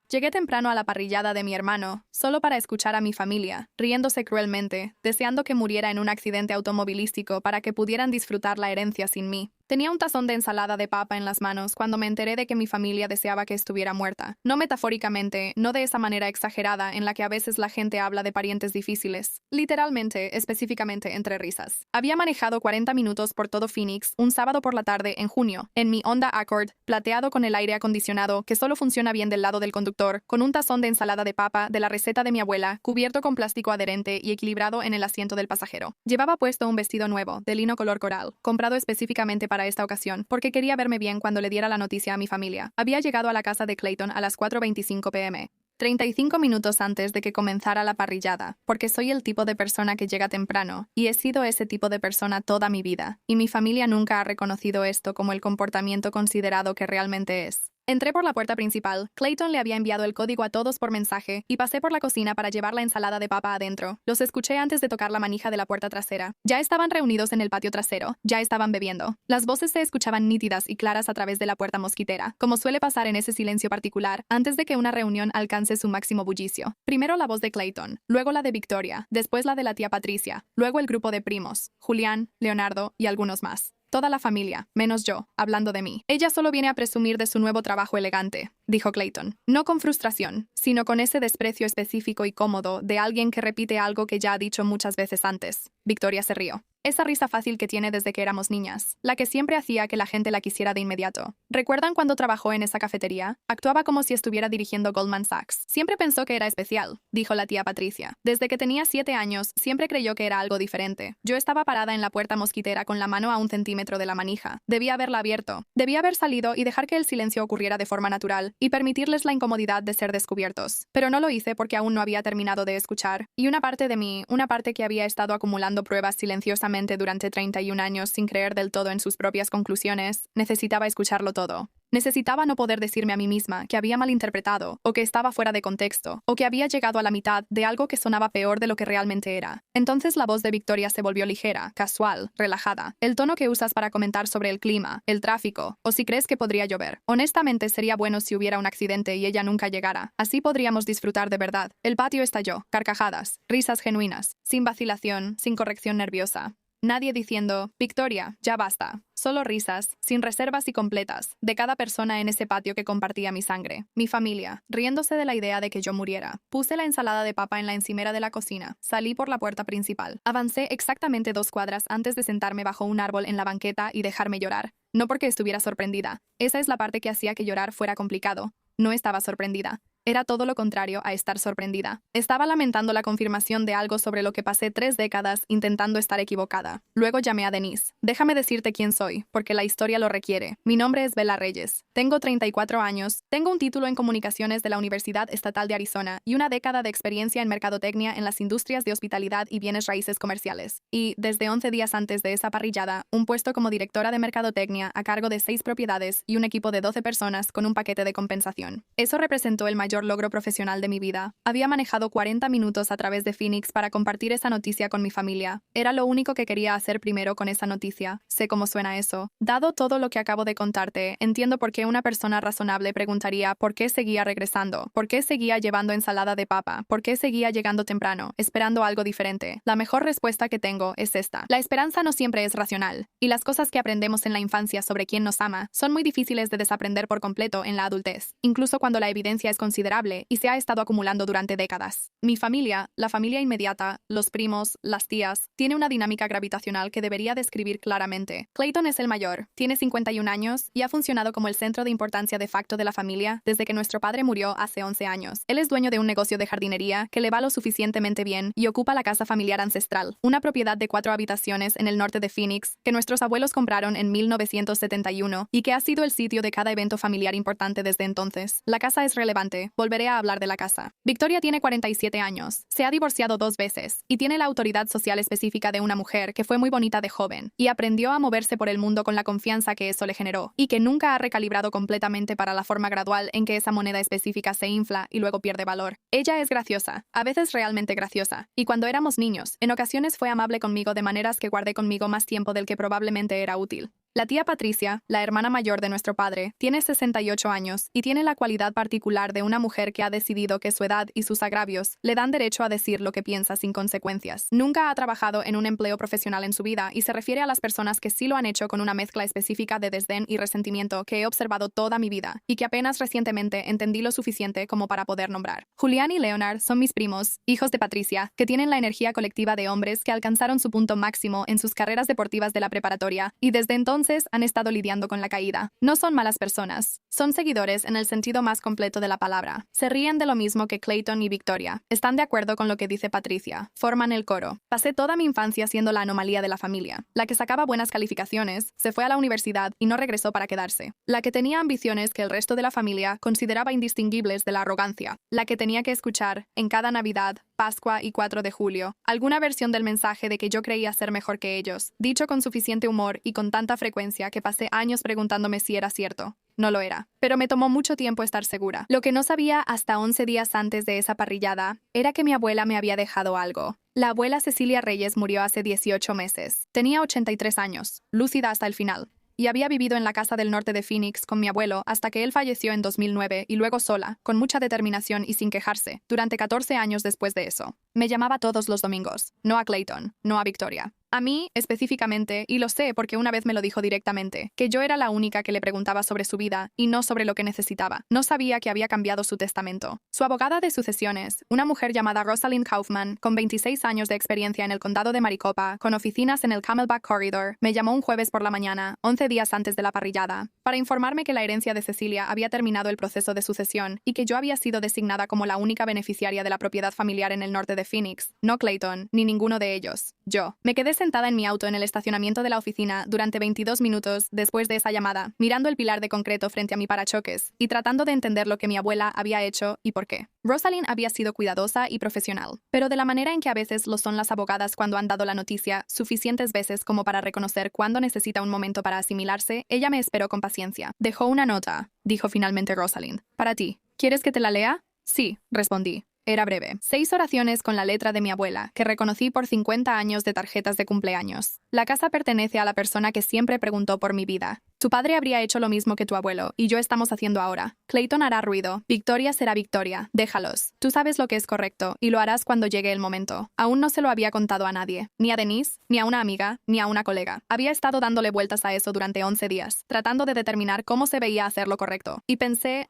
Llegué temprano a la parrillada de mi hermano, solo para escuchar a mi familia, riéndose cruelmente, deseando que muriera en un accidente automovilístico para que pudieran disfrutar la herencia sin mí. Tenía un tazón de ensalada de papa en las manos cuando me enteré de que mi familia deseaba que estuviera muerta. No metafóricamente, no de esa manera exagerada en la que a veces la gente habla de parientes difíciles. Literalmente, específicamente entre risas. Había manejado 40 minutos por todo Phoenix un sábado por la tarde en junio, en mi Honda Accord, plateado con el aire acondicionado que solo funciona bien del lado del conductor, con un tazón de ensalada de papa de la receta de mi abuela, cubierto con plástico adherente y equilibrado en el asiento del pasajero. Llevaba puesto un vestido nuevo, de lino color coral, comprado específicamente para esta ocasión, porque quería verme bien cuando le diera la noticia a mi familia. Había llegado a la casa de Clayton a las 4:25 p.m. 35 minutos antes de que comenzara la parrillada, porque soy el tipo de persona que llega temprano, y he sido ese tipo de persona toda mi vida, y mi familia nunca ha reconocido esto como el comportamiento considerado que realmente es. Entré por la puerta principal, Clayton le había enviado el código a todos por mensaje, y pasé por la cocina para llevar la ensalada de papa adentro. Los escuché antes de tocar la manija de la puerta trasera. Ya estaban reunidos en el patio trasero, ya estaban bebiendo. Las voces se escuchaban nítidas y claras a través de la puerta mosquitera, como suele pasar en ese silencio particular, antes de que una reunión alcance su máximo bullicio. Primero la voz de Clayton, luego la de Victoria, después la de la tía Patricia, luego el grupo de primos, Julián, Leonardo y algunos más. Toda la familia, menos yo, hablando de mí. Ella solo viene a presumir de su nuevo trabajo elegante, dijo Clayton. No con frustración, sino con ese desprecio específico y cómodo de alguien que repite algo que ya ha dicho muchas veces antes. Victoria se rió. Esa risa fácil que tiene desde que éramos niñas, la que siempre hacía que la gente la quisiera de inmediato. ¿Recuerdan cuando trabajó en esa cafetería? Actuaba como si estuviera dirigiendo Goldman Sachs. Siempre pensó que era especial, dijo la tía Patricia. Desde que tenía 7 años, siempre creyó que era algo diferente. Yo estaba parada en la puerta mosquitera con la mano a 1 centímetro de la manija. Debía haberla abierto. Debía haber salido y dejar que el silencio ocurriera de forma natural y permitirles la incomodidad de ser descubiertos. Pero no lo hice porque aún no había terminado de escuchar. Y una parte de mí, una parte que había estado acumulando pruebas silenciosamente durante 31 años sin creer del todo en sus propias conclusiones, necesitaba escucharlo todo. Necesitaba no poder decirme a mí misma que había malinterpretado, o que estaba fuera de contexto, o que había llegado a la mitad de algo que sonaba peor de lo que realmente era. Entonces la voz de Victoria se volvió ligera, casual, relajada. El tono que usas para comentar sobre el clima, el tráfico, o si crees que podría llover. Honestamente sería bueno si hubiera un accidente y ella nunca llegara. Así podríamos disfrutar de verdad. El patio estalló, carcajadas, risas genuinas, sin vacilación, sin corrección nerviosa. Nadie diciendo, Victoria, ya basta. Solo risas, sin reservas y completas, de cada persona en ese patio que compartía mi sangre. Mi familia, riéndose de la idea de que yo muriera. Puse la ensalada de papa en la encimera de la cocina. Salí por la puerta principal. Avancé exactamente 2 cuadras antes de sentarme bajo un árbol en la banqueta y dejarme llorar. No porque estuviera sorprendida. Esa es la parte que hacía que llorar fuera complicado. No estaba sorprendida. Era todo lo contrario a estar sorprendida. Estaba lamentando la confirmación de algo sobre lo que pasé 3 décadas intentando estar equivocada. Luego llamé a Denise. Déjame decirte quién soy, porque la historia lo requiere. Mi nombre es Bella Reyes. Tengo 34 años. Tengo un título en comunicaciones de la Universidad Estatal de Arizona y una década de experiencia en mercadotecnia en las industrias de hospitalidad y bienes raíces comerciales. Y, desde 11 días antes de esa parrillada, un puesto como directora de mercadotecnia a cargo de 6 propiedades y un equipo de 12 personas con un paquete de compensación. Eso representó el mayor logro profesional de mi vida. Había manejado 40 minutos a través de Phoenix para compartir esa noticia con mi familia. Era lo único que quería hacer primero con esa noticia. Sé cómo suena eso. Dado todo lo que acabo de contarte, entiendo por qué una persona razonable preguntaría por qué seguía regresando, por qué seguía llevando ensalada de papa, por qué seguía llegando temprano, esperando algo diferente. La mejor respuesta que tengo es esta. La esperanza no siempre es racional, y las cosas que aprendemos en la infancia sobre quién nos ama son muy difíciles de desaprender por completo en la adultez, incluso cuando la evidencia es considerable y se ha estado acumulando durante décadas. Mi familia, la familia inmediata, los primos, las tías, tiene una dinámica gravitacional que debería describir claramente. Clayton es el mayor, tiene 51 años y ha funcionado como el centro de importancia de facto de la familia desde que nuestro padre murió hace 11 años. Él es dueño de un negocio de jardinería que le va lo suficientemente bien y ocupa la casa familiar ancestral, una propiedad de 4 habitaciones en el norte de Phoenix que nuestros abuelos compraron en 1971 y que ha sido el sitio de cada evento familiar importante desde entonces. La casa es relevante. Volveré a hablar de la casa. Victoria tiene 47 años, se ha divorciado 2 veces y tiene la autoridad social específica de una mujer que fue muy bonita de joven y aprendió a moverse por el mundo con la confianza que eso le generó y que nunca ha recalibrado completamente para la forma gradual en que esa moneda específica se infla y luego pierde valor. Ella es graciosa, a veces realmente graciosa, y cuando éramos niños, en ocasiones fue amable conmigo de maneras que guardé conmigo más tiempo del que probablemente era útil. La tía Patricia, la hermana mayor de nuestro padre, tiene 68 años y tiene la cualidad particular de una mujer que ha decidido que su edad y sus agravios le dan derecho a decir lo que piensa sin consecuencias. Nunca ha trabajado en un empleo profesional en su vida y se refiere a las personas que sí lo han hecho con una mezcla específica de desdén y resentimiento que he observado toda mi vida y que apenas recientemente entendí lo suficiente como para poder nombrar. Julián y Leonard son mis primos, hijos de Patricia, que tienen la energía colectiva de hombres que alcanzaron su punto máximo en sus carreras deportivas de la preparatoria y desde entonces han estado lidiando con la caída. No son malas personas. Son seguidores en el sentido más completo de la palabra. Se ríen de lo mismo que Clayton y Victoria. Están de acuerdo con lo que dice Patricia. Forman el coro. Pasé toda mi infancia siendo la anomalía de la familia. La que sacaba buenas calificaciones, se fue a la universidad y no regresó para quedarse. La que tenía ambiciones que el resto de la familia consideraba indistinguibles de la arrogancia. La que tenía que escuchar, en cada Navidad, Pascua y 4 de julio, alguna versión del mensaje de que yo creía ser mejor que ellos, dicho con suficiente humor y con tanta frecuencia que pasé años preguntándome si era cierto. No lo era, pero me tomó mucho tiempo estar segura. Lo que no sabía hasta 11 días antes de esa parrillada era que mi abuela me había dejado algo. La abuela Cecilia Reyes murió hace 18 meses. Tenía 83 años, lúcida hasta el final, y había vivido en la casa del norte de Phoenix con mi abuelo hasta que él falleció en 2009 y luego sola, con mucha determinación y sin quejarse, durante 14 años después de eso. Me llamaba todos los domingos, no a Clayton, no a Victoria. A mí, específicamente, y lo sé porque una vez me lo dijo directamente, que yo era la única que le preguntaba sobre su vida y no sobre lo que necesitaba. No sabía que había cambiado su testamento. Su abogada de sucesiones, una mujer llamada Rosalind Kaufman, con 26 años de experiencia en el condado de Maricopa, con oficinas en el Camelback Corridor, me llamó un jueves por la mañana, 11 días antes de la parrillada, para informarme que la herencia de Cecilia había terminado el proceso de sucesión y que yo había sido designada como la única beneficiaria de la propiedad familiar en el norte de Phoenix. No Clayton, ni ninguno de ellos. Yo. Me quedé sentada en mi auto en el estacionamiento de la oficina durante 22 minutos después de esa llamada, mirando el pilar de concreto frente a mi parachoques y tratando de entender lo que mi abuela había hecho y por qué. Rosalind había sido cuidadosa y profesional, pero de la manera en que a veces lo son las abogadas cuando han dado la noticia suficientes veces como para reconocer cuándo necesita un momento para asimilarse, ella me esperó con paciencia. Dejó una nota, dijo finalmente Rosalind. Para ti. ¿Quieres que te la lea? Sí, respondí. Era breve. 6 oraciones con la letra de mi abuela, que reconocí por 50 años de tarjetas de cumpleaños. La casa pertenece a la persona que siempre preguntó por mi vida. Tu padre habría hecho lo mismo que tu abuelo, y yo estamos haciendo ahora. Clayton hará ruido. Victoria será Victoria. Déjalos. Tú sabes lo que es correcto, y lo harás cuando llegue el momento. Aún no se lo había contado a nadie. Ni a Denise, ni a una amiga, ni a una colega. Había estado dándole vueltas a eso durante 11 días, tratando de determinar cómo se veía hacer lo correcto. Y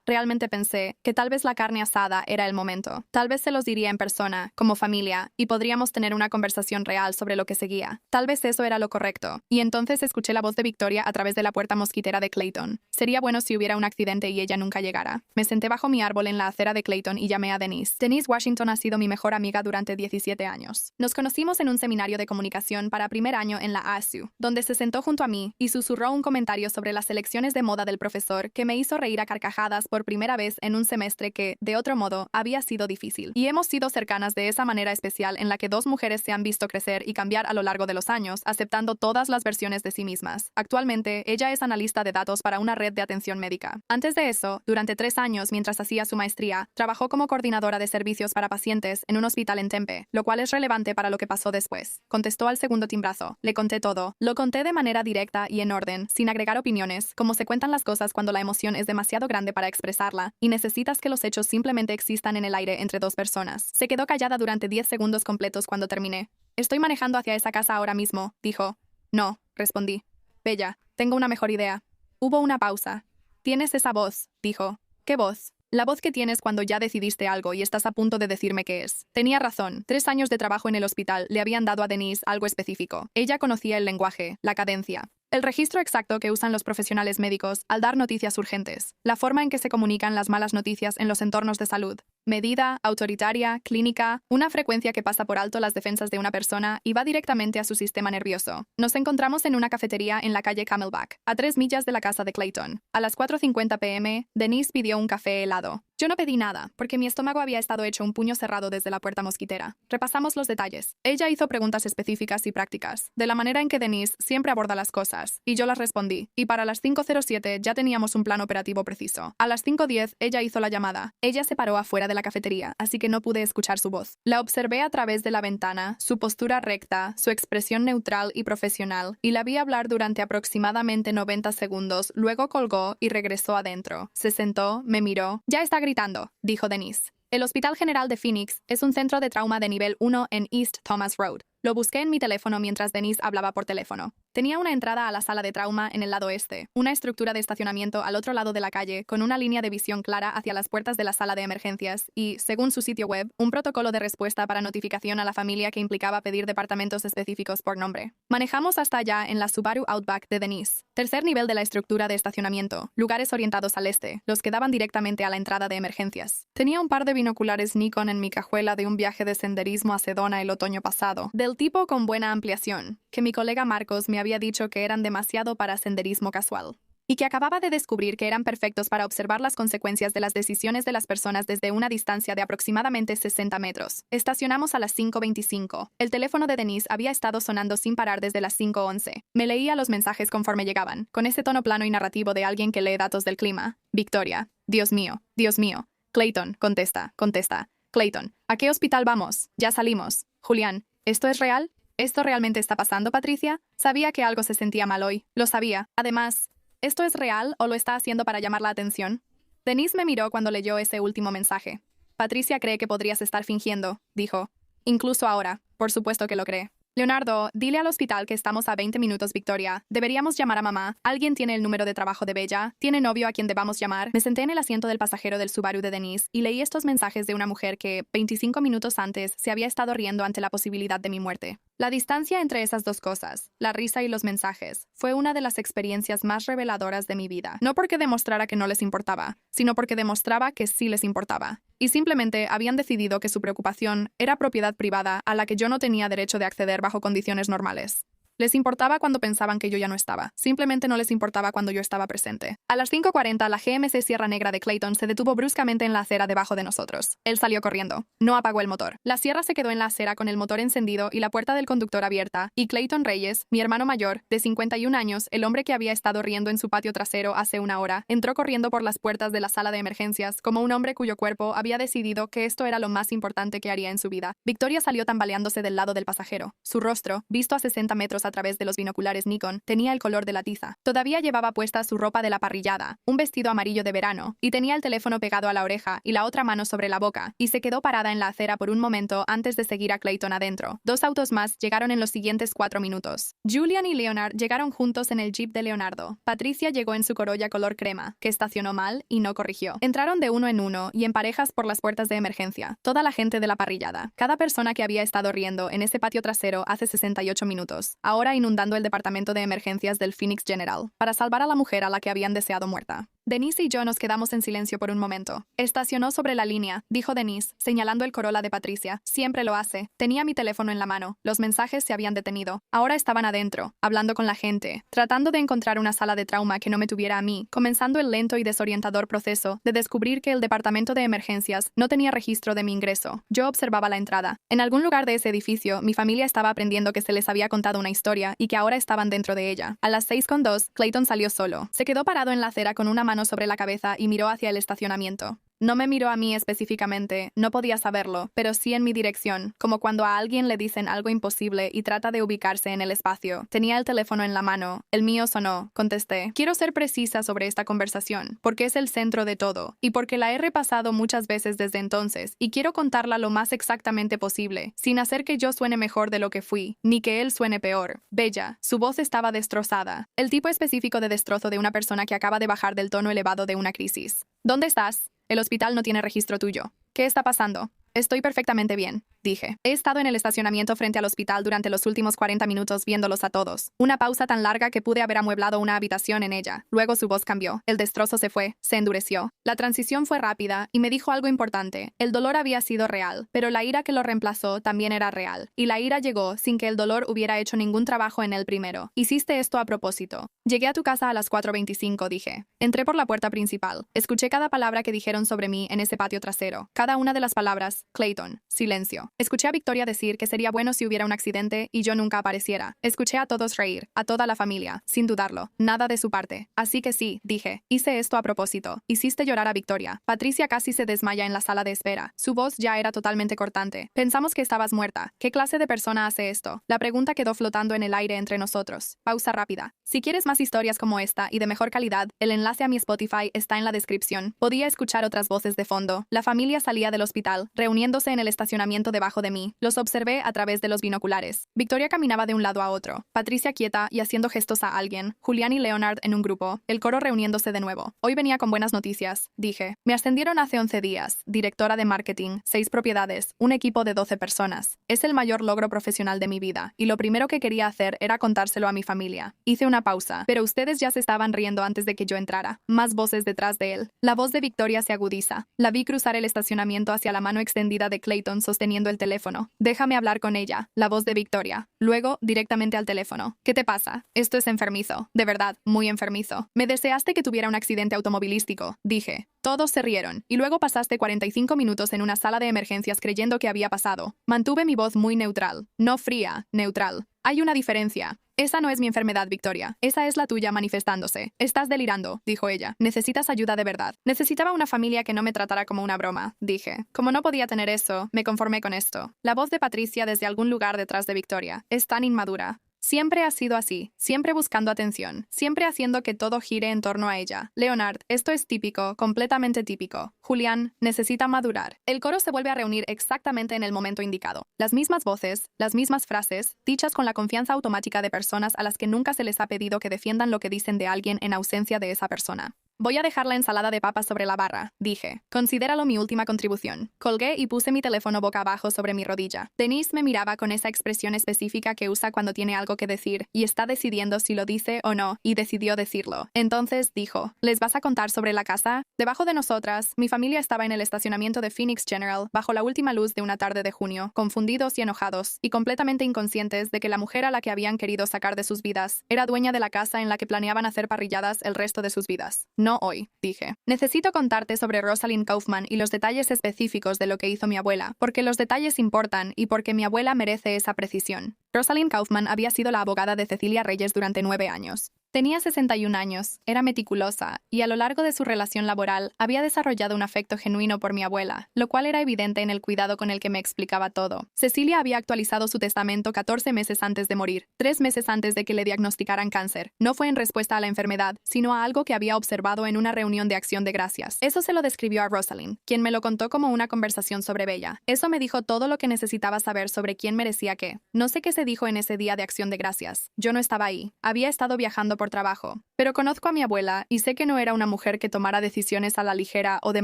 realmente pensé, que tal vez la carne asada era el momento. Tal vez se los diría en persona, como familia, y podríamos tener una conversación real sobre lo que seguía. Tal vez eso era lo correcto. Y entonces escuché la voz de Victoria a través de la puerta mosquitera de Clayton. Sería bueno si hubiera un accidente y ella nunca llegara. Me senté bajo mi árbol en la acera de Clayton y llamé a Denise. Denise Washington ha sido mi mejor amiga durante 17 años. Nos conocimos en un seminario de comunicación para primer año en la ASU, donde se sentó junto a mí y susurró un comentario sobre las selecciones de moda del profesor que me hizo reír a carcajadas por primera vez en un semestre que, de otro modo, había sido difícil. Y hemos sido cercanas de esa manera especial en la que dos mujeres se han visto crecer y cambiar a lo largo de los años, aceptando todas las versiones de sí mismas. Actualmente, ella es analista de datos para una red de atención médica. Antes de eso, durante 3 años mientras hacía su maestría, trabajó como coordinadora de servicios para pacientes en un hospital en Tempe, lo cual es relevante para lo que pasó después. Contestó al segundo timbrazo. Le conté todo. Lo conté de manera directa y en orden, sin agregar opiniones, como se cuentan las cosas cuando la emoción es demasiado grande para expresarla, y necesitas que los hechos simplemente existan en el aire entre dos personas. Se quedó callada durante 10 segundos completos cuando terminé. Estoy manejando hacia esa casa ahora mismo, dijo. No, respondí. Bella, tengo una mejor idea. Hubo una pausa. Tienes esa voz, dijo. ¿Qué voz? La voz que tienes cuando ya decidiste algo y estás a punto de decirme qué es. Tenía razón. 3 años de trabajo en el hospital le habían dado a Denise algo específico. Ella conocía el lenguaje, la cadencia. El registro exacto que usan los profesionales médicos al dar noticias urgentes, la forma en que se comunican las malas noticias en los entornos de salud, medida, autoritaria, clínica, una frecuencia que pasa por alto las defensas de una persona y va directamente a su sistema nervioso. Nos encontramos en una cafetería en la calle Camelback, a 3 millas de la casa de Clayton. A las 4:50 p.m., Denise pidió un café helado. Yo no pedí nada, porque mi estómago había estado hecho un puño cerrado desde la puerta mosquitera. Repasamos los detalles. Ella hizo preguntas específicas y prácticas, de la manera en que Denise siempre aborda las cosas, y yo las respondí. Y para las 5:07 ya teníamos un plan operativo preciso. A las 5:10 ella hizo la llamada. Ella se paró afuera de la cafetería, así que no pude escuchar su voz. La observé a través de la ventana, su postura recta, su expresión neutral y profesional, y la vi hablar durante aproximadamente 90 segundos, luego colgó y regresó adentro. Se sentó, me miró. Ya está gritando, dijo Denise. El Hospital General de Phoenix es un centro de trauma de nivel 1 en East Thomas Road. Lo busqué en mi teléfono mientras Denise hablaba por teléfono. Tenía una entrada a la sala de trauma en el lado este, una estructura de estacionamiento al otro lado de la calle, con una línea de visión clara hacia las puertas de la sala de emergencias y, según su sitio web, un protocolo de respuesta para notificación a la familia que implicaba pedir departamentos específicos por nombre. Manejamos hasta allá en la Subaru Outback de Denise. Tercer nivel de la estructura de estacionamiento, lugares orientados al este, los que daban directamente a la entrada de emergencias. Tenía un par de binoculares Nikon en mi cajuela de un viaje de senderismo a Sedona el otoño pasado, del tipo con buena ampliación, que mi colega Marcos me había dicho que eran demasiado para senderismo casual, y que acababa de descubrir que eran perfectos para observar las consecuencias de las decisiones de las personas desde una distancia de aproximadamente 60 metros. Estacionamos a las 5:25. El teléfono de Denise había estado sonando sin parar desde las 5:11. Me leía los mensajes conforme llegaban, con ese tono plano y narrativo de alguien que lee datos del clima. Victoria. Dios mío. Dios mío. Clayton. Contesta. Contesta. Clayton. ¿A qué hospital vamos? Ya salimos. Julián. ¿Esto es real? ¿Esto realmente está pasando, Patricia? Sabía que algo se sentía mal hoy. Lo sabía. Además, ¿esto es real o lo está haciendo para llamar la atención? Denise me miró cuando leyó ese último mensaje. Patricia cree que podrías estar fingiendo, dijo. Incluso ahora. Por supuesto que lo cree. Leonardo, dile al hospital que estamos a 20 minutos, Victoria. Deberíamos llamar a mamá. ¿Alguien tiene el número de trabajo de Bella? ¿Tiene novio a quien debamos llamar? Me senté en el asiento del pasajero del Subaru de Denise y leí estos mensajes de una mujer que, 25 minutos antes, se había estado riendo ante la posibilidad de mi muerte. La distancia entre esas dos cosas, la risa y los mensajes, fue una de las experiencias más reveladoras de mi vida. No porque demostrara que no les importaba, sino porque demostraba que sí les importaba. Y simplemente habían decidido que su preocupación era propiedad privada a la que yo no tenía derecho de acceder bajo condiciones normales. Les importaba cuando pensaban que yo ya no estaba. Simplemente no les importaba cuando yo estaba presente. A las 5:40, la GMC Sierra Negra de Clayton se detuvo bruscamente en la acera debajo de nosotros. Él salió corriendo. No apagó el motor. La Sierra se quedó en la acera con el motor encendido y la puerta del conductor abierta, y Clayton Reyes, mi hermano mayor, de 51 años, el hombre que había estado riendo en su patio trasero hace una hora, entró corriendo por las puertas de la sala de emergencias como un hombre cuyo cuerpo había decidido que esto era lo más importante que haría en su vida. Victoria salió tambaleándose del lado del pasajero. Su rostro, visto a 60 metros a través de los binoculares Nikon, tenía el color de la tiza. Todavía llevaba puesta su ropa de la parrillada, un vestido amarillo de verano, y tenía el teléfono pegado a la oreja y la otra mano sobre la boca, y se quedó parada en la acera por un momento antes de seguir a Clayton adentro. 2 autos más llegaron en los siguientes 4 minutos. Julian y Leonard llegaron juntos en el jeep de Leonardo. Patricia llegó en su Corolla color crema, que estacionó mal y no corrigió. Entraron de uno en uno y en parejas por las puertas de emergencia. Toda la gente de la parrillada. Cada persona que había estado riendo en ese patio trasero hace 68 minutos. Ahora inundando el departamento de emergencias del Phoenix General, para salvar a la mujer a la que habían deseado muerta. Denise y yo nos quedamos en silencio por un momento. Estacionó sobre la línea, dijo Denise, señalando el Corolla de Patricia. Siempre lo hace. Tenía mi teléfono en la mano. Los mensajes se habían detenido. Ahora estaban adentro, hablando con la gente, tratando de encontrar una sala de trauma que no me tuviera a mí, comenzando el lento y desorientador proceso de descubrir que el departamento de emergencias no tenía registro de mi ingreso. Yo observaba la entrada. En algún lugar de ese edificio, mi familia estaba aprendiendo que se les había contado una historia y que ahora estaban dentro de ella. A las 6:02, Clayton salió solo. Se quedó parado en la acera con una mano sobre la cabeza y miró hacia el estacionamiento. No me miró a mí específicamente, no podía saberlo, pero sí en mi dirección, como cuando a alguien le dicen algo imposible y trata de ubicarse en el espacio. Tenía el teléfono en la mano. El mío sonó. Contesté. Quiero ser precisa sobre esta conversación, porque es el centro de todo, y porque la he repasado muchas veces desde entonces, y quiero contarla lo más exactamente posible, sin hacer que yo suene mejor de lo que fui, ni que él suene peor. Bella. Su voz estaba destrozada. El tipo específico de destrozo de una persona que acaba de bajar del tono elevado de una crisis. ¿Dónde estás? El hospital no tiene registro tuyo. ¿Qué está pasando? Estoy perfectamente bien. dije. He estado en el estacionamiento frente al hospital durante los últimos 40 minutos viéndolos a todos. Una pausa tan larga que pude haber amueblado una habitación en ella. Luego su voz cambió. El destrozo se fue. Se endureció. La transición fue rápida y me dijo algo importante. El dolor había sido real, pero la ira que lo reemplazó también era real. Y la ira llegó sin que el dolor hubiera hecho ningún trabajo en él primero. Hiciste esto a propósito. Llegué a tu casa a las 4:25, dije. Entré por la puerta principal. Escuché cada palabra que dijeron sobre mí en ese patio trasero. Cada una de las palabras, Clayton. Silencio. Escuché a Victoria decir que sería bueno si hubiera un accidente y yo nunca apareciera. Escuché a todos reír, a toda la familia, sin dudarlo. Nada de su parte. Así que sí, dije. Hice esto a propósito. Hiciste llorar a Victoria. Patricia casi se desmaya en la sala de espera. Su voz ya era totalmente cortante. Pensamos que estabas muerta. ¿Qué clase de persona hace esto? La pregunta quedó flotando en el aire entre nosotros. Pausa rápida. Si quieres más historias como esta y de mejor calidad, el enlace a mi Spotify está en la descripción. Podía escuchar otras voces de fondo. La familia salía del hospital, reuniéndose en el estacionamiento debajo de mí. Los observé a través de los binoculares. Victoria caminaba de un lado a otro. Patricia quieta y haciendo gestos a alguien. Julián y Leonard en un grupo. El coro reuniéndose de nuevo. Hoy venía con buenas noticias, dije. Me ascendieron hace 11 días. Directora de marketing, 6 propiedades, un equipo de 12 personas. Es el mayor logro profesional de mi vida, y lo primero que quería hacer era contárselo a mi familia. Hice una pausa, pero ustedes ya se estaban riendo antes de que yo entrara. Más voces detrás de él. La voz de Victoria se agudiza. La vi cruzar el estacionamiento hacia la mano extendida de Clayton sosteniendo el teléfono. Déjame hablar con ella. La voz de Victoria. Luego, directamente al teléfono. ¿Qué te pasa? Esto es enfermizo. De verdad, muy enfermizo. Me deseaste que tuviera un accidente automovilístico, dije. Todos se rieron, y luego pasaste 45 minutos en una sala de emergencias creyendo que había pasado. Mantuve mi voz muy neutral. No fría, neutral. Hay una diferencia. Esa no es mi enfermedad, Victoria. Esa es la tuya manifestándose. Estás delirando, dijo ella. Necesitas ayuda de verdad. Necesitaba una familia que no me tratara como una broma, dije. Como no podía tener eso, me conformé con esto. La voz de Patricia desde algún lugar detrás de Victoria. Es tan inmadura. Siempre ha sido así, siempre buscando atención, siempre haciendo que todo gire en torno a ella. Leonard, esto es típico, completamente típico. Julián, necesita madurar. El coro se vuelve a reunir exactamente en el momento indicado. Las mismas voces, las mismas frases, dichas con la confianza automática de personas a las que nunca se les ha pedido que defiendan lo que dicen de alguien en ausencia de esa persona. Voy a dejar la ensalada de papas sobre la barra, dije. Considéralo mi última contribución. Colgué y puse mi teléfono boca abajo sobre mi rodilla. Denise me miraba con esa expresión específica que usa cuando tiene algo que decir y está decidiendo si lo dice o no, y decidió decirlo. Entonces dijo, ¿les vas a contar sobre la casa? Debajo de nosotras, mi familia estaba en el estacionamiento de Phoenix General, bajo la última luz de una tarde de junio, confundidos y enojados, y completamente inconscientes de que la mujer a la que habían querido sacar de sus vidas era dueña de la casa en la que planeaban hacer parrilladas el resto de sus vidas. No hoy, dije. Necesito contarte sobre Rosalind Kaufman y los detalles específicos de lo que hizo mi abuela, porque los detalles importan y porque mi abuela merece esa precisión. Rosalind Kaufman había sido la abogada de Cecilia Reyes durante 9 años. Tenía 61 años, era meticulosa, y a lo largo de su relación laboral había desarrollado un afecto genuino por mi abuela, lo cual era evidente en el cuidado con el que me explicaba todo. Cecilia había actualizado su testamento 14 meses antes de morir, 3 meses antes de que le diagnosticaran cáncer. No fue en respuesta a la enfermedad, sino a algo que había observado en una reunión de acción de gracias. Eso se lo describió a Rosalind, quien me lo contó como una conversación sobre Bella. Eso me dijo todo lo que necesitaba saber sobre quién merecía qué. No sé qué se dijo en ese día de acción de gracias. Yo no estaba ahí. Había estado viajando por trabajo. Pero conozco a mi abuela y sé que no era una mujer que tomara decisiones a la ligera o de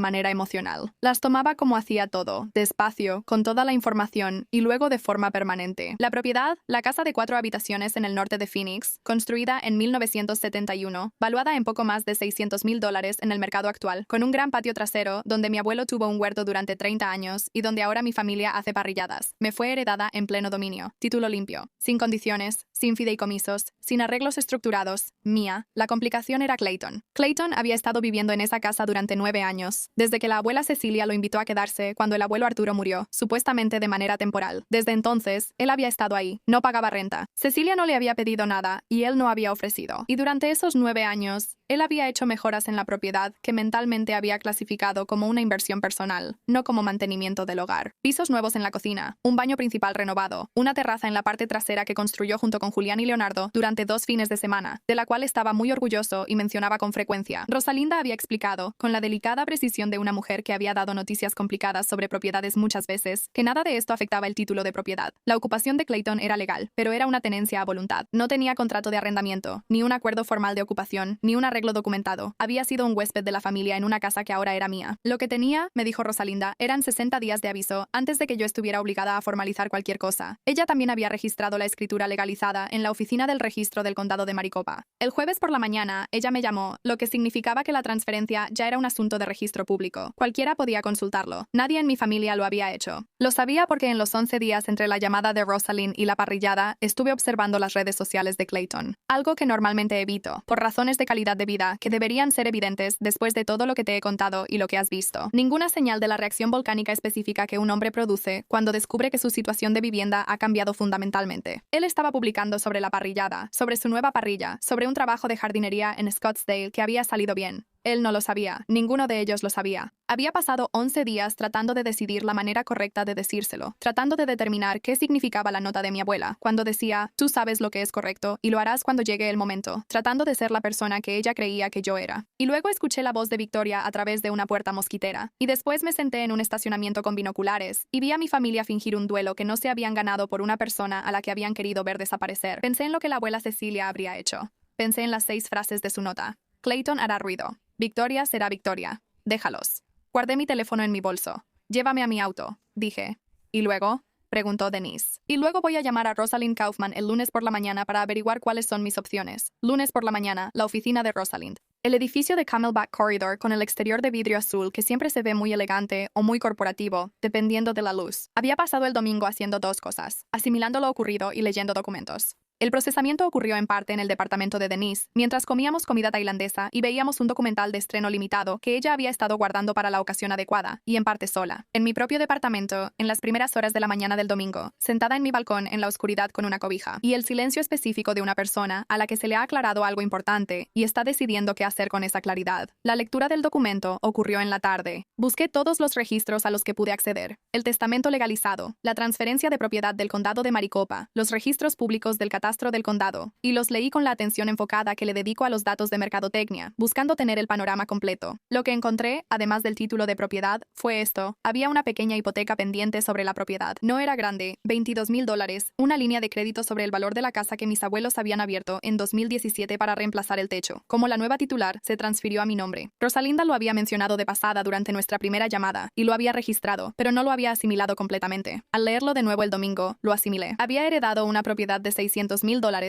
manera emocional. Las tomaba como hacía todo, despacio, con toda la información y luego de forma permanente. La propiedad, la casa de 4 habitaciones en el norte de Phoenix, construida en 1971, valuada en poco más de $600,000 en el mercado actual, con un gran patio trasero donde mi abuelo tuvo un huerto durante 30 años y donde ahora mi familia hace parrilladas. Me fue heredada en pleno dominio, título limpio, sin condiciones, sin fideicomisos, sin arreglos estructurados, mía. La complicación era Clayton. Clayton había estado viviendo en esa casa durante 9 años, desde que la abuela Cecilia lo invitó a quedarse cuando el abuelo Arturo murió, supuestamente de manera temporal. Desde entonces, él había estado ahí, no pagaba renta. Cecilia no le había pedido nada y él no había ofrecido. Y durante esos 9 años, él había hecho mejoras en la propiedad que mentalmente había clasificado como una inversión personal, no como mantenimiento del hogar. Pisos nuevos en la cocina, un baño principal renovado, una terraza en la parte trasera que construyó junto con Julián y Leonardo durante 2 fines de semana, de la cual estaba muy orgulloso y mencionaba con frecuencia. Rosalinda había explicado, con la delicada precisión de una mujer que había dado noticias complicadas sobre propiedades muchas veces, que nada de esto afectaba el título de propiedad. La ocupación de Clayton era legal, pero era una tenencia a voluntad. No tenía contrato de arrendamiento, ni un acuerdo formal de ocupación, ni una arreglo documentado. Había sido un huésped de la familia en una casa que ahora era mía. Lo que tenía, me dijo Rosalinda, eran 60 días de aviso antes de que yo estuviera obligada a formalizar cualquier cosa. Ella también había registrado la escritura legalizada en la oficina del registro del condado de Maricopa. El jueves por la mañana, ella me llamó, lo que significaba que la transferencia ya era un asunto de registro público. Cualquiera podía consultarlo. Nadie en mi familia lo había hecho. Lo sabía porque en los 11 días entre la llamada de Rosalind y la parrillada, estuve observando las redes sociales de Clayton. Algo que normalmente evito, por razones de calidad de vida que deberían ser evidentes después de todo lo que te he contado y lo que has visto. Ninguna señal de la reacción volcánica específica que un hombre produce cuando descubre que su situación de vivienda ha cambiado fundamentalmente. Él estaba publicando sobre la parrillada, sobre su nueva parrilla, sobre un trabajo de jardinería en Scottsdale que había salido bien. Él no lo sabía, ninguno de ellos lo sabía. Había pasado 11 días tratando de decidir la manera correcta de decírselo, tratando de determinar qué significaba la nota de mi abuela, cuando decía, tú sabes lo que es correcto y lo harás cuando llegue el momento, tratando de ser la persona que ella creía que yo era. Y luego escuché la voz de Victoria a través de una puerta mosquitera, y después me senté en un estacionamiento con binoculares, y vi a mi familia fingir un duelo que no se habían ganado por una persona a la que habían querido ver desaparecer. Pensé en lo que la abuela Cecilia habría hecho. Pensé en las 6 frases de su nota. Clayton hará ruido. Victoria será Victoria. Déjalos. Guardé mi teléfono en mi bolso. Llévame a mi auto, dije. ¿Y luego? Preguntó Denise. Y luego voy a llamar a Rosalind Kaufman el lunes por la mañana para averiguar cuáles son mis opciones. Lunes por la mañana, la oficina de Rosalind. El edificio de Camelback Corridor con el exterior de vidrio azul que siempre se ve muy elegante o muy corporativo, dependiendo de la luz. Había pasado el domingo haciendo 2 cosas, asimilando lo ocurrido y leyendo documentos. El procesamiento ocurrió en parte en el departamento de Denise, mientras comíamos comida tailandesa y veíamos un documental de estreno limitado que ella había estado guardando para la ocasión adecuada, y en parte sola. En mi propio departamento, en las primeras horas de la mañana del domingo, sentada en mi balcón en la oscuridad con una cobija, y el silencio específico de una persona a la que se le ha aclarado algo importante y está decidiendo qué hacer con esa claridad. La lectura del documento ocurrió en la tarde. Busqué todos los registros a los que pude acceder. El testamento legalizado, la transferencia de propiedad del condado de Maricopa, los registros públicos del catastro del condado, y los leí con la atención enfocada que le dedico a los datos de mercadotecnia, buscando tener el panorama completo. Lo que encontré, además del título de propiedad, fue esto. Había una pequeña hipoteca pendiente sobre la propiedad. No era grande, $22,000, una línea de crédito sobre el valor de la casa que mis abuelos habían abierto en 2017 para reemplazar el techo. Como la nueva titular, se transfirió a mi nombre. Rosalinda lo había mencionado de pasada durante nuestra primera llamada, y lo había registrado, pero no lo había asimilado completamente. Al leerlo de nuevo el domingo, lo asimilé. Había heredado una propiedad de $600,000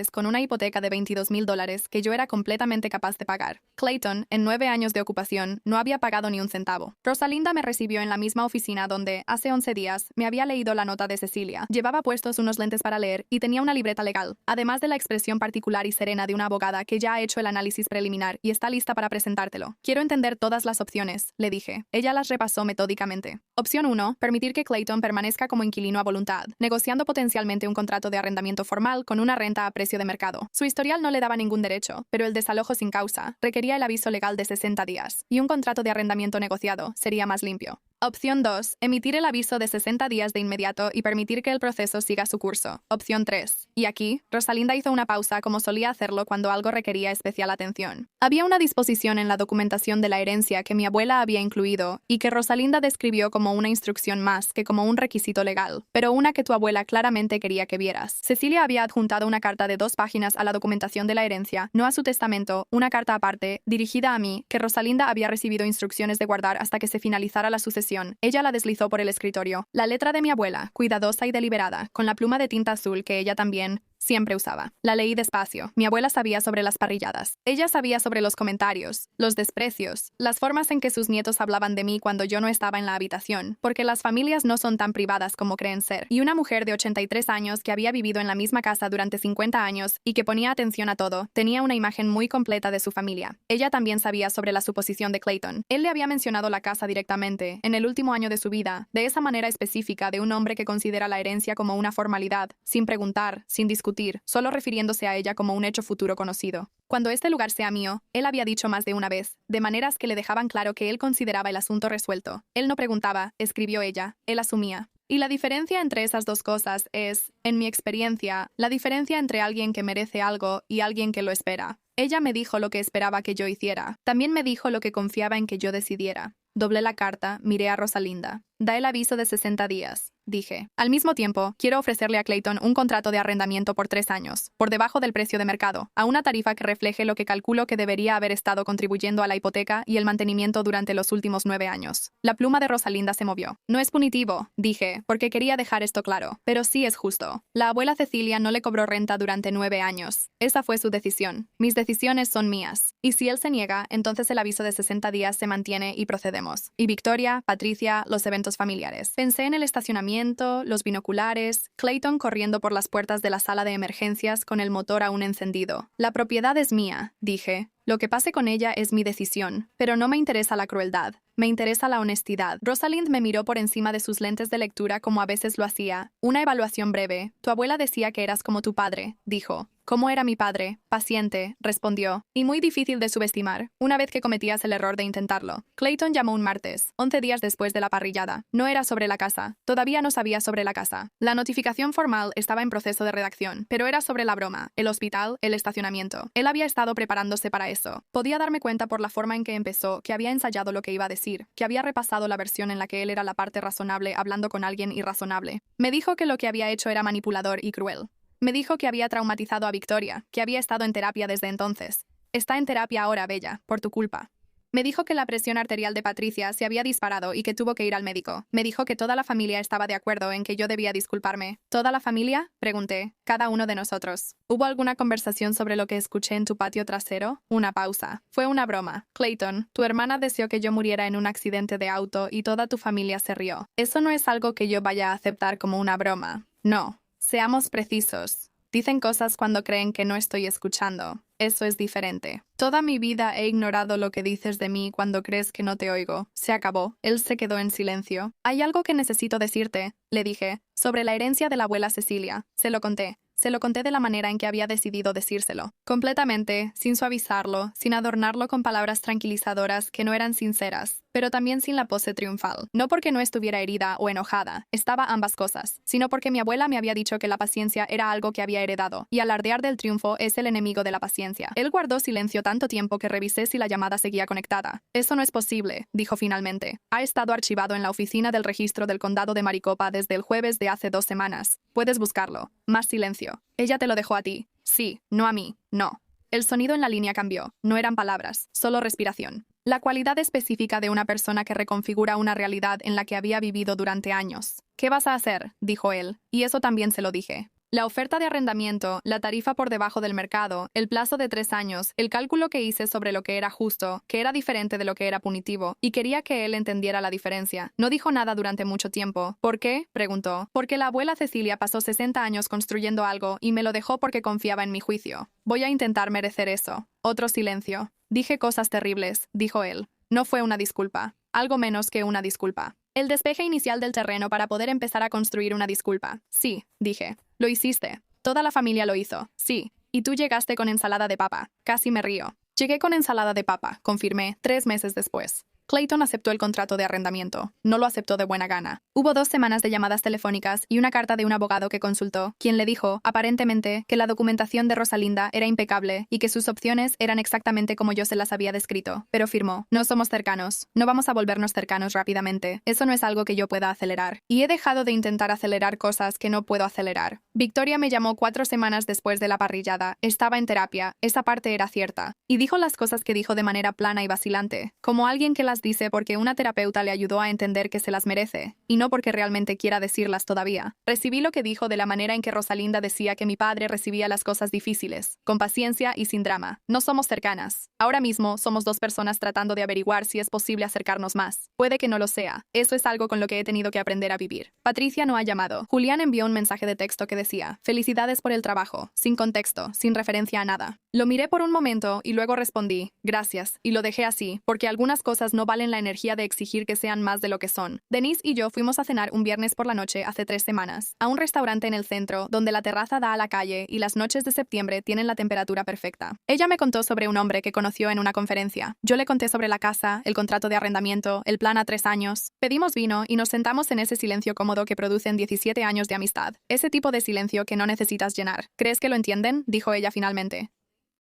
con una hipoteca de $22,000 que yo era completamente capaz de pagar. Clayton, en 9 años de ocupación, no había pagado ni un centavo. Rosalinda me recibió en la misma oficina donde, hace 11 días, me había leído la nota de Cecilia. Llevaba puestos unos lentes para leer y tenía una libreta legal, además de la expresión particular y serena de una abogada que ya ha hecho el análisis preliminar y está lista para presentártelo. Quiero entender todas las opciones, le dije. Ella las repasó metódicamente. Opción 1, permitir que Clayton permanezca como inquilino a voluntad, negociando potencialmente un contrato de arrendamiento formal con una renta a precio de mercado. Su historial no le daba ningún derecho, pero el desalojo sin causa requería el aviso legal de 60 días, y un contrato de arrendamiento negociado sería más limpio. Opción 2. Emitir el aviso de 60 días de inmediato y permitir que el proceso siga su curso. Opción 3. Y aquí, Rosalinda hizo una pausa como solía hacerlo cuando algo requería especial atención. Había una disposición en la documentación de la herencia que mi abuela había incluido y que Rosalinda describió como una instrucción más que como un requisito legal, pero una que tu abuela claramente quería que vieras. Cecilia había adjuntado una carta de 2 páginas a la documentación de la herencia, no a su testamento, una carta aparte, dirigida a mí, que Rosalinda había recibido instrucciones de guardar hasta que se finalizara la sucesión. Ella la deslizó por el escritorio. La letra de mi abuela, cuidadosa y deliberada, con la pluma de tinta azul que ella también siempre usaba. La leí despacio. Mi abuela sabía sobre las parrilladas. Ella sabía sobre los comentarios, los desprecios, las formas en que sus nietos hablaban de mí cuando yo no estaba en la habitación, porque las familias no son tan privadas como creen ser. Y una mujer de 83 años que había vivido en la misma casa durante 50 años y que ponía atención a todo, tenía una imagen muy completa de su familia. Ella también sabía sobre la suposición de Clayton. Él le había mencionado la casa directamente, en el último año de su vida, de esa manera específica de un hombre que considera la herencia como una formalidad, sin preguntar, sin discutir, solo refiriéndose a ella como un hecho futuro conocido. Cuando este lugar sea mío, él había dicho más de una vez, de maneras que le dejaban claro que él consideraba el asunto resuelto. Él no preguntaba, escribió ella, él asumía. Y la diferencia entre esas dos cosas es, en mi experiencia, la diferencia entre alguien que merece algo y alguien que lo espera. Ella me dijo lo que esperaba que yo hiciera. También me dijo lo que confiaba en que yo decidiera. Doblé la carta, miré a Rosalinda. Da el aviso de 60 días. dije. Al mismo tiempo, quiero ofrecerle a Clayton un contrato de arrendamiento por 3 años, por debajo del precio de mercado, a una tarifa que refleje lo que calculo que debería haber estado contribuyendo a la hipoteca y el mantenimiento durante los últimos 9 años. La pluma de Rosalinda se movió. No es punitivo, dije, porque quería dejar esto claro, pero sí es justo. La abuela Cecilia no le cobró renta durante 9 años. Esa fue su decisión. Mis decisiones son mías. Y si él se niega, entonces el aviso de 60 días se mantiene y procedemos. Y Victoria, Patricia, los eventos familiares. Pensé en el estacionamiento, los binoculares, Clayton corriendo por las puertas de la sala de emergencias con el motor aún encendido. La propiedad es mía, dije. Lo que pase con ella es mi decisión, pero no me interesa la crueldad. Me interesa la honestidad. Rosalind me miró por encima de sus lentes de lectura como a veces lo hacía. Una evaluación breve. Tu abuela decía que eras como tu padre, dijo. ¿Cómo era mi padre? Paciente, respondió. Y muy difícil de subestimar, una vez que cometías el error de intentarlo. Clayton llamó un martes, 11 días después de la parrillada. No era sobre la casa. Todavía no sabía sobre la casa. La notificación formal estaba en proceso de redacción, pero era sobre la broma, el hospital, el estacionamiento. Él había estado preparándose para eso. Podía darme cuenta por la forma en que empezó que había ensayado lo que iba a decir, que había repasado la versión en la que él era la parte razonable hablando con alguien irrazonable. Me dijo que lo que había hecho era manipulador y cruel. Me dijo que había traumatizado a Victoria, que había estado en terapia desde entonces. Está en terapia ahora, Bella, por tu culpa. Me dijo que la presión arterial de Patricia se había disparado y que tuvo que ir al médico. Me dijo que toda la familia estaba de acuerdo en que yo debía disculparme. ¿Toda la familia? Pregunté. Cada uno de nosotros. ¿Hubo alguna conversación sobre lo que escuché en tu patio trasero? Una pausa. Fue una broma. Clayton, tu hermana deseó que yo muriera en un accidente de auto y toda tu familia se rió. Eso no es algo que yo vaya a aceptar como una broma. No. Seamos precisos. Dicen cosas cuando creen que no estoy escuchando. Eso es diferente. Toda mi vida he ignorado lo que dices de mí cuando crees que no te oigo. Se acabó. Él se quedó en silencio. Hay algo que necesito decirte, le dije, sobre la herencia de la abuela Cecilia. Se lo conté. Se lo conté de la manera en que había decidido decírselo. Completamente, sin suavizarlo, sin adornarlo con palabras tranquilizadoras que no eran sinceras, pero también sin la pose triunfal. No porque no estuviera herida o enojada, estaba ambas cosas, sino porque mi abuela me había dicho que la paciencia era algo que había heredado, y alardear del triunfo es el enemigo de la paciencia. Él guardó silencio tanto tiempo que revisé si la llamada seguía conectada. Eso no es posible, dijo finalmente. Ha estado archivado en la oficina del registro del condado de Maricopa desde el jueves de hace 2 semanas. Puedes buscarlo. Más silencio. Ella te lo dejó a ti. Sí, no a mí. No. El sonido en la línea cambió. No eran palabras, solo respiración. La cualidad específica de una persona que reconfigura una realidad en la que había vivido durante años. ¿Qué vas a hacer?, dijo él, y eso también se lo dije. La oferta de arrendamiento, la tarifa por debajo del mercado, el plazo de 3 años, el cálculo que hice sobre lo que era justo, que era diferente de lo que era punitivo, y quería que él entendiera la diferencia. No dijo nada durante mucho tiempo. ¿Por qué?, preguntó. Porque la abuela Cecilia pasó 60 años construyendo algo y me lo dejó porque confiaba en mi juicio. Voy a intentar merecer eso. Otro silencio. Dije cosas terribles, dijo él. No fue una disculpa. Algo menos que una disculpa. El despeje inicial del terreno para poder empezar a construir una disculpa. Sí, dije. Lo hiciste. Toda la familia lo hizo. Sí. Y tú llegaste con ensalada de papa. Casi me río. Llegué con ensalada de papa, confirmé, 3 meses después. Clayton aceptó el contrato de arrendamiento. No lo aceptó de buena gana. Hubo 2 semanas de llamadas telefónicas y una carta de un abogado que consultó, quien le dijo, aparentemente, que la documentación de Rosalinda era impecable y que sus opciones eran exactamente como yo se las había descrito. Pero firmó, no somos cercanos. No vamos a volvernos cercanos rápidamente. Eso no es algo que yo pueda acelerar. Y he dejado de intentar acelerar cosas que no puedo acelerar. Victoria me llamó 4 semanas después de la parrillada. Estaba en terapia. Esa parte era cierta. Y dijo las cosas que dijo de manera plana y vacilante, como alguien que las dice porque una terapeuta le ayudó a entender que se las merece, y no porque realmente quiera decirlas todavía. Recibí lo que dijo de la manera en que Rosalinda decía que mi padre recibía las cosas difíciles, con paciencia y sin drama. No somos cercanas. Ahora mismo somos 2 personas tratando de averiguar si es posible acercarnos más. Puede que no lo sea. Eso es algo con lo que he tenido que aprender a vivir. Patricia no ha llamado. Julián envió un mensaje de texto que decía, felicidades por el trabajo, sin contexto, sin referencia a nada. Lo miré por un momento y luego respondí, gracias, y lo dejé así, porque algunas cosas no valen la energía de exigir que sean más de lo que son. Denise y yo fuimos a cenar un viernes por la noche hace 3 semanas, a un restaurante en el centro, donde la terraza da a la calle y las noches de septiembre tienen la temperatura perfecta. Ella me contó sobre un hombre que conoció en una conferencia. Yo le conté sobre la casa, el contrato de arrendamiento, el plan a 3 años. Pedimos vino y nos sentamos en ese silencio cómodo que producen 17 años de amistad. Ese tipo de silencio que no necesitas llenar. ¿Crees que lo entienden?, dijo ella finalmente.